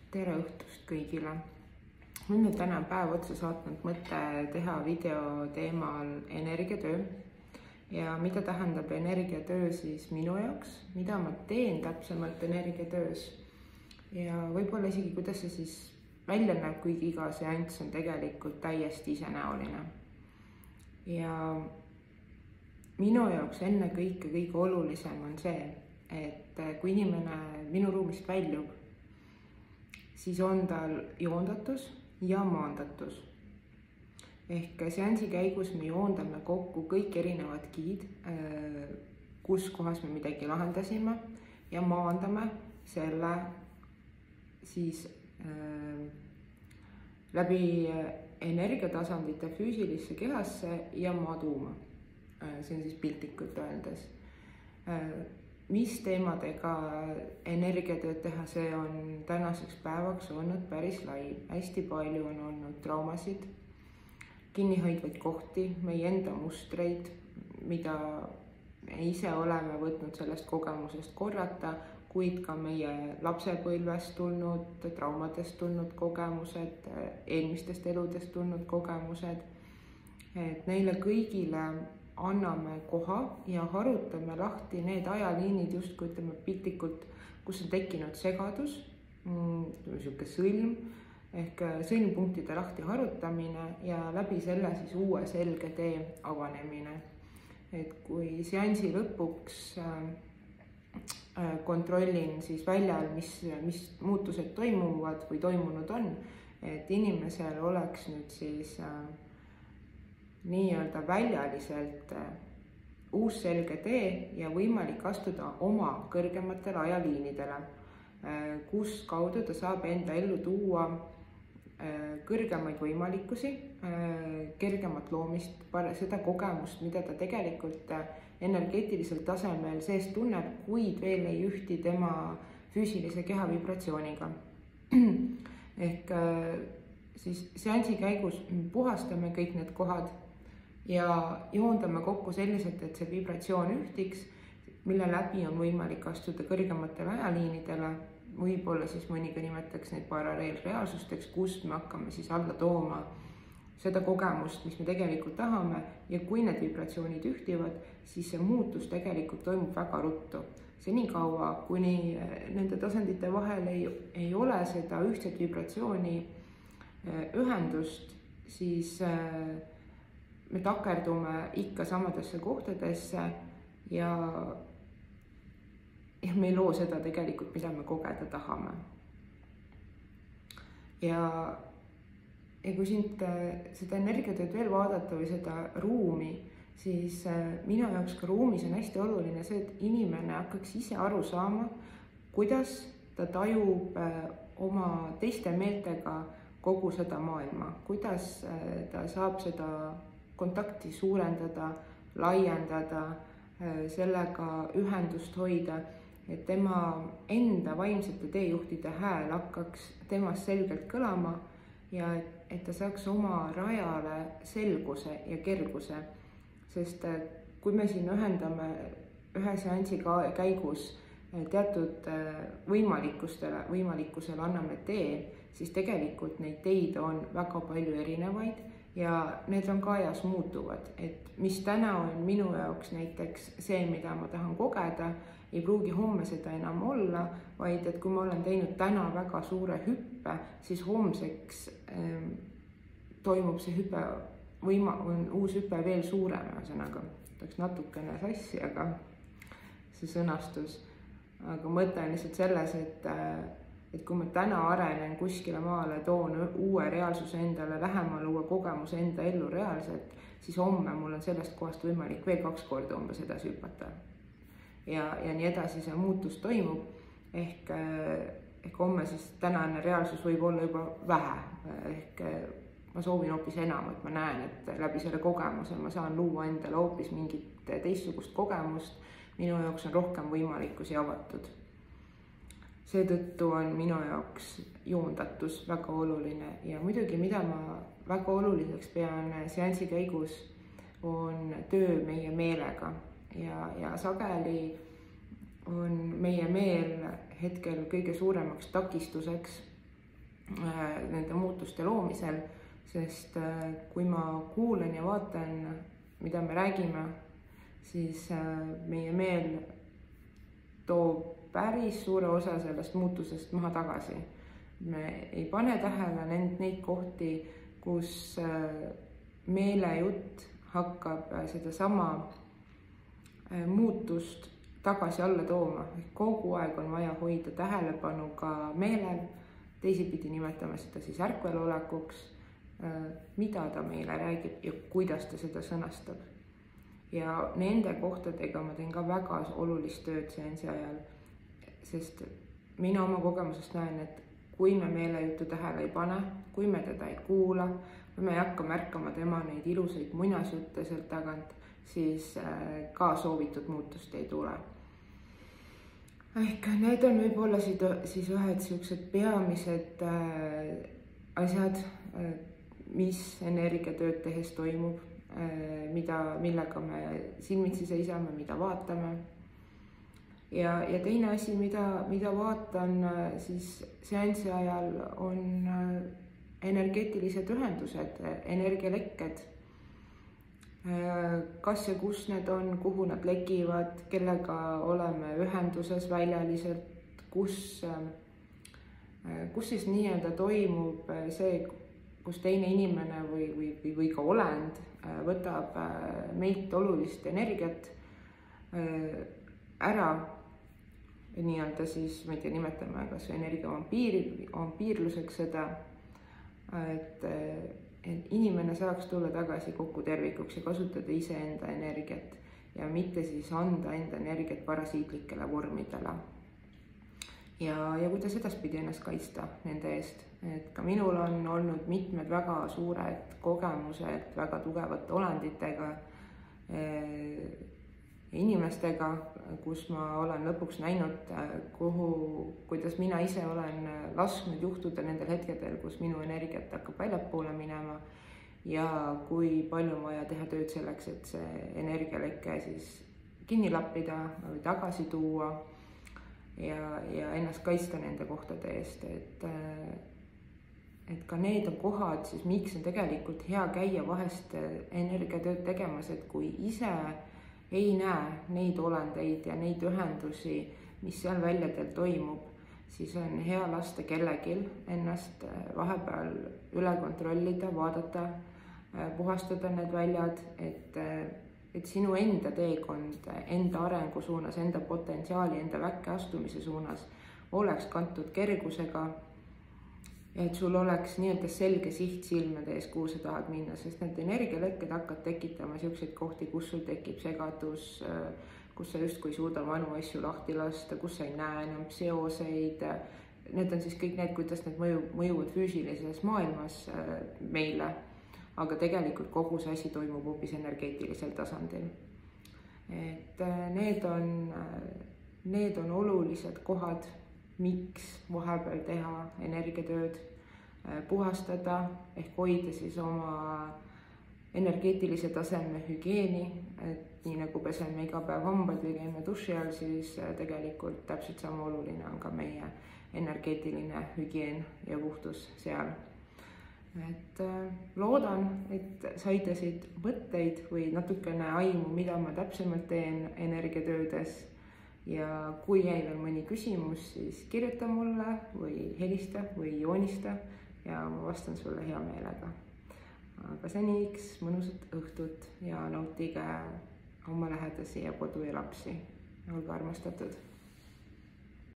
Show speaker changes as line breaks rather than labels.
Tere õhtust kõigile! Mind on täna päev otsa saatnud mõte teha video teemal energiatöö ja mida tähendab energiatöö siis minu jaoks, mida ma teen täpsemalt energiatöös ja võib-olla isegi kuidas see siis välja näeb, kuigi iga seanss on tegelikult täiesti isenäoline. Ja minu jaoks ennekõike kõige olulisem on see, et kui inimene minu ruumist väljub, siis on tal joondatus ja maandatus. Ehk seansi käigus me joondame kokku kõik erinevad kihid, kus kohas me midagi lahendasime ja maandame selle siis läbi energiatasandite füüsilisse kehasse ja maatuuma. See on siis piltlikult öeldes. Mis teemadega energiatööd teha, see on tänaseks päevaks olnud päris lai. Hästi palju on olnud traumasid, kinnihoidvaid kohti, meie enda mustreid, mida me ise oleme võtnud sellest kogemusest korrata, kuid ka meie lapsepõlvest tulnud, traumadest tulnud kogemused, eelmistest eludest tulnud kogemused. Et neile kõigile anname koha ja harutame lahti need ajaliinid, justkui ütleme piltlikult, kus on tekkinud segadus, niisugune sõlm ehk sõlmpunktide lahti harutamine ja läbi selle siis uue selge tee avanemine. Et kui seansi lõpuks kontrollin siis väljal, mis muutused toimuvad või toimunud on, et inimesel oleks nüüd siis nii-öelda väljaliselt uus selge tee ja võimalik astuda oma kõrgematele ajaliinidele, kus kaudu ta saab enda ellu tuua kõrgemaid võimalikkusi, kergemat loomist, seda kogemust, mida ta tegelikult energeetilisel tasemel sees tunneb, kuid veel ei ühti tema füüsilise keha vibratsiooniga. Ehk siis seansi käigus puhastame kõik need kohad ja joondame kokku selliselt, et see vibratsioon ühtiks, mille läbi on võimalik astuda kõrgematele ajaliinidele, võib-olla siis mõniga nimetaks neid paralleelreaalsusteks, kust me hakkame siis alla tooma seda kogemust, mis me tegelikult tahame ja kui need vibratsioonid ühtivad, siis see muutus tegelikult toimub väga ruttu. See nii kaua, kuni nende tasandite vahel ei ole seda ühtset vibratsiooni ühendust, siis me takerdume ikka samadesse kohtadesse ja me ei loo seda tegelikult, mida me kogeda tahame. Ja kui sind seda energiatööd veel vaadata või seda ruumi, siis minu jaoks ka ruumis on hästi oluline see, et inimene hakkaks ise aru saama, kuidas ta tajub oma teiste meeltega kogu seda maailma, kuidas ta saab seda kontakti suurendada, laiendada, sellega ühendust hoida, et tema enda vaimsete teejuhtide hääl hakkaks temast selgelt kõlama ja et ta saaks oma rajale selguse ja kerguse. Sest kui me siin ühendame ühe seansi käigus teatud võimalikkusele anname tee, siis tegelikult neid teid on väga palju erinevaid ja need on ka ajas muutuvad, et mis täna on minu jaoks näiteks see, mida ma tahan kogeda, ei pruugi homme seda enam olla, vaid et kui ma olen teinud täna väga suure hüppe, siis homseks toimub see hüpe, uus hüpe veel suurem, ühesõnaga, oleks natukene sassi, aga see sõnastus. Aga mõte on lihtsalt selles, et kui ma täna arenen kuskile maale, toon uue reaalsuse endale lähemale, uue kogemuse enda ellu reaalselt, siis homme mul on sellest kohast võimalik veel 2 korda umbes edasi hüpata. Ja nii edasi see muutus toimub, ehk homme siis tänane reaalsus võib olla juba vähe, ehk ma soovin hoopis enam, et ma näen, et läbi selle kogemuse ma saan luua endale hoopis mingit teistsugust kogemust, minu jaoks on rohkem võimalikkusi avatud. Seetõttu on minu jaoks joondatus väga oluline ja muidugi, mida ma väga oluliseks pean seansi käigus, on töö meie meelega ja sageli on meie meel hetkel kõige suuremaks takistuseks nende muutuste loomisel, sest kui ma kuulan ja vaatan, mida me räägime, siis meie meel toob päris suure osa sellest muutusest maha tagasi. Me ei pane tähele neid kohti, kus meelejutt hakkab sedasama muutust tagasi alla tooma. Kogu aeg on vaja hoida tähelepanu ka meelel, teisipidi nimetame seda siis ärkvelolekuks, mida ta meile räägib ja kuidas ta seda sõnastab. Ja nende kohtadega ma teen ka väga olulist tööd seansi ajal, sest mina oma kogemusest näen, et kui me meelejuttu tähele ei pane, kui me teda ei kuula, kui me ei hakka märkama tema neid ilusaid muinasjutte sealt tagant, siis ka soovitud muutust ei tule. Ehk need on võib-olla siis ühed sellised peamised asjad, mis energiatööd tehes toimub, millega me silmitsi seisame, mida vaatame. Ja teine asi, mida vaatan siis seansi ajal, on energeetilised ühendused, energialekked. Kas ja kus need on, kuhu nad lekivad, kellega oleme ühenduses väljaliselt, kus siis nii-öelda toimub see, kus teine inimene või ka olend võtab meilt olulist energiat ära, nii-öelda siis, ma ei tea, nimetame kas energiavampiirluseks seda, et inimene saaks tulla tagasi kokku tervikuks ja kasutada iseenda energiat ja mitte siis anda enda energiat parasiitlikele vormidele. Ja kuidas edaspidi ennast kaitsta nende eest, et ka minul on olnud mitmed väga suured kogemused väga tugevate olenditega, inimestega, kus ma olen lõpuks näinud, kuidas mina ise olen lasknud juhtuda nendel hetkedel, kus minu energiat hakkab väljapoole minema ja kui palju on vaja teha tööd selleks, et see energialeke siis kinni lappida või tagasi tuua ja ennast kaitsta nende kohtade eest, et ka need on kohad, siis miks on tegelikult hea käia vahest energiatööd tegemas, et kui ise ei näe neid olendeid ja neid ühendusi, mis seal väljadel toimub, siis on hea lasta kellelgi ennast vahepeal üle kontrollida, vaadata, puhastada need väljad, et sinu enda teekond, enda arengu suunas, enda potentsiaali, enda väkke astumise suunas oleks kantud kergusega, et sul oleks nii-öelda selge siht silmade ees, kuhu sa tahad minna, sest need energialekked hakkavad tekitama selliseid kohti, kus sul tekib segadus, kus sa justkui ei suuda vanu asju lahti lasta, kus sa ei näe enam seoseid. Need on siis kõik need, kuidas need mõjuvad füüsilises maailmas meile, aga tegelikult kogu see asi toimub hoopis energeetilisel tasandil. Et need on olulised kohad, miks vahepeal teha energiatööd, puhastada ehk hoida siis oma energeetilise taseme hügieeni, et nii nagu peseme iga päev hambad või käime duši all, siis tegelikult täpselt sama oluline on ka meie energeetiline hügieen ja puhtus seal. Et loodan, et saite siit mõtteid või natukene aimu, mida ma täpsemalt teen energiatöödes. Ja kui jäi veel mõni küsimus, siis kirjuta mulle või helista või joonista ja ma vastan sulle hea meelega. Aga seniks mõnusat õhtut ja nautige oma lähedasi ja kodu ja lapsi. Olge armastatud!